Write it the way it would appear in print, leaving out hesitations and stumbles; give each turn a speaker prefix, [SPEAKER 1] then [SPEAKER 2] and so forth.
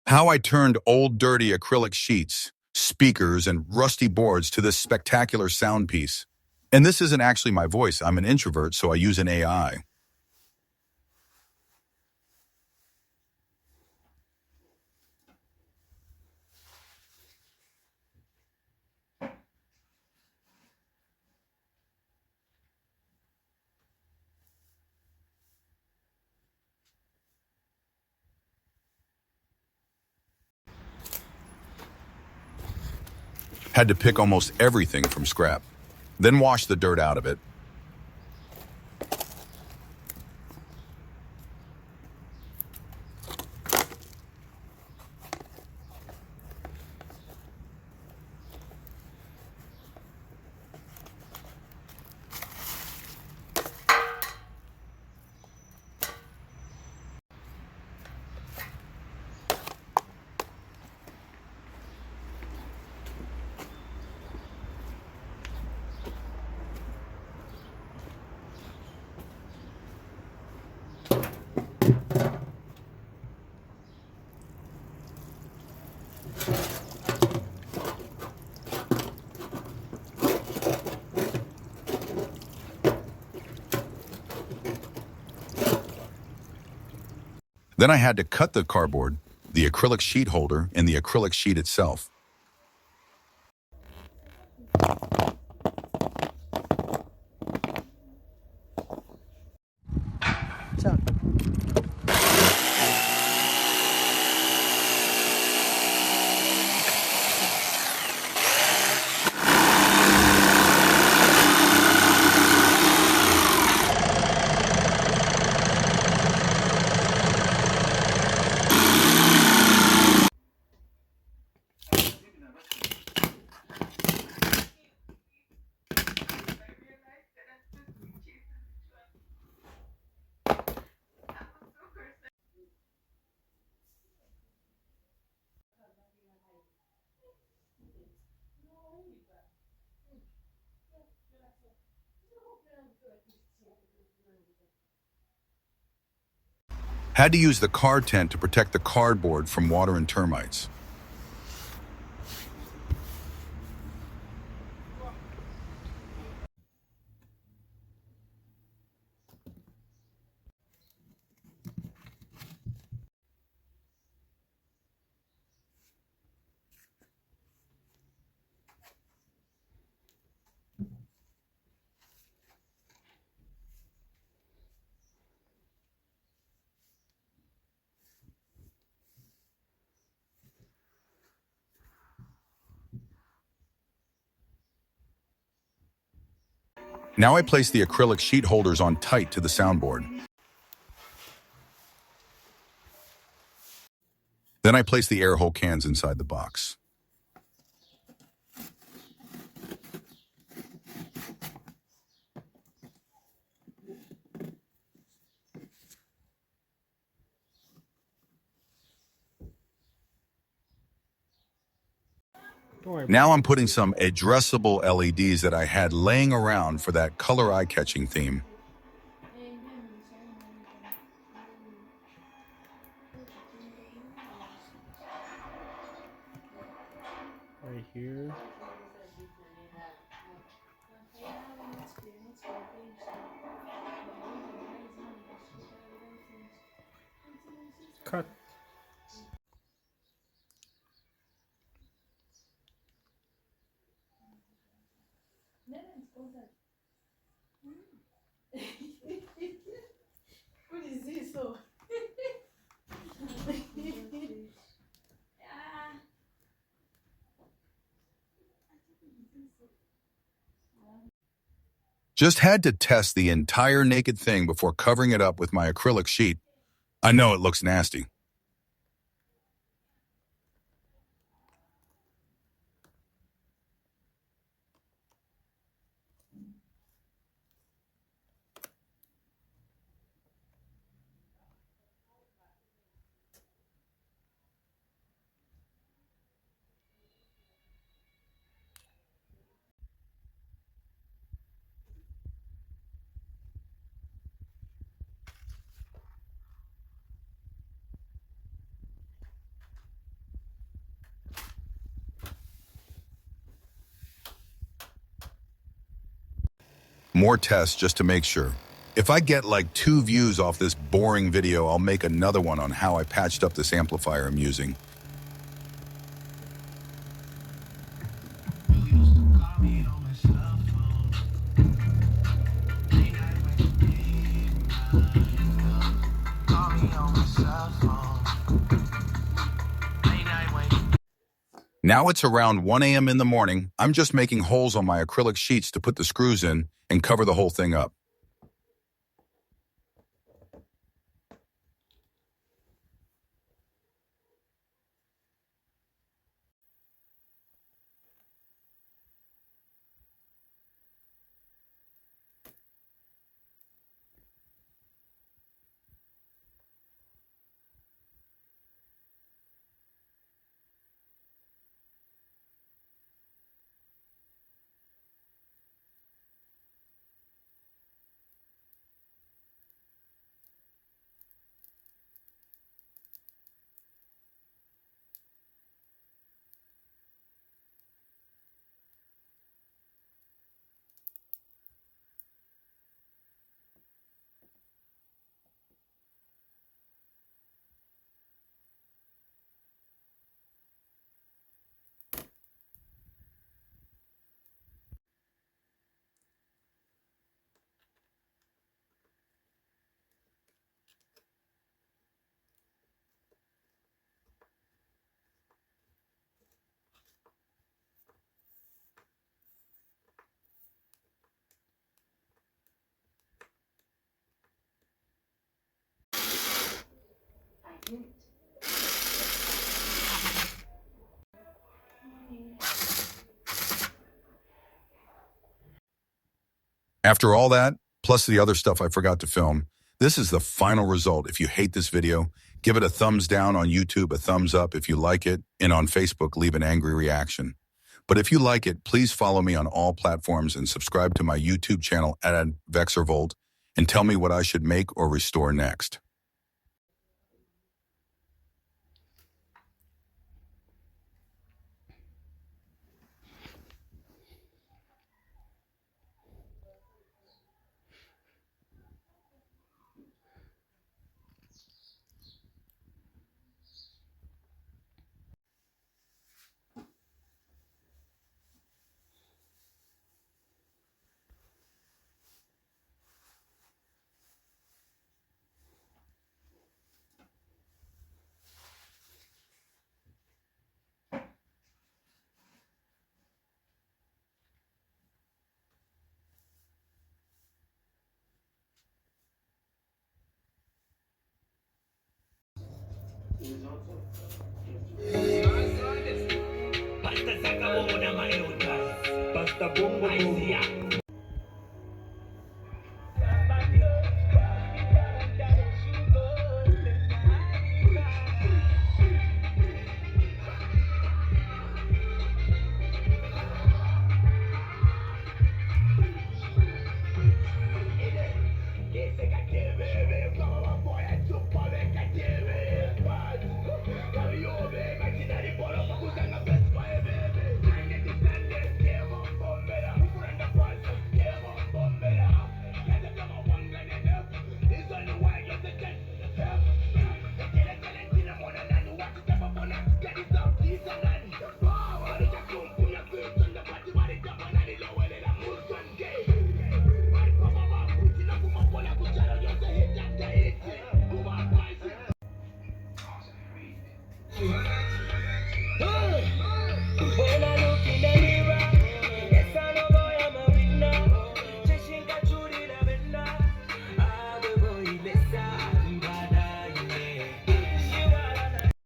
[SPEAKER 1] How I turned old dirty acrylic sheets, speakers, and rusty boards to this spectacular sound piece. And this isn't actually my voice. I'm an introvert, so I use an AI. Had to pick almost everything from scrap, then wash the dirt out of it. Then I had to cut the cardboard, the acrylic sheet holder, and the acrylic sheet itself. Had to use the card tent to protect the cardboard from water and termites. Now I place the acrylic sheet holders on tight to the soundboard. Then I place the air hole cans inside the box. Now I'm putting some addressable LEDs that I had laying around for that color eye-catching theme.
[SPEAKER 2] Right here. Cut.
[SPEAKER 1] Just had to test the entire naked thing before covering it up with my acrylic sheet. I know it looks nasty. More tests just to make sure. If I get like 2 views off this boring video, I'll make another one on how I patched up this amplifier I'm using. Now it's around 1 a.m. in the morning. I'm just making holes on my acrylic sheets to put the screws in and cover the whole thing up. After all that, plus the other stuff I forgot to film, this is the final result. If you hate this video, give it a thumbs down on YouTube, a thumbs up if you like it, and on Facebook, leave an angry reaction. But if you like it, please follow me on all platforms and subscribe to my YouTube channel at Vexervolt and tell me what I should make or restore next.
[SPEAKER 3] Pasta bongo bongo.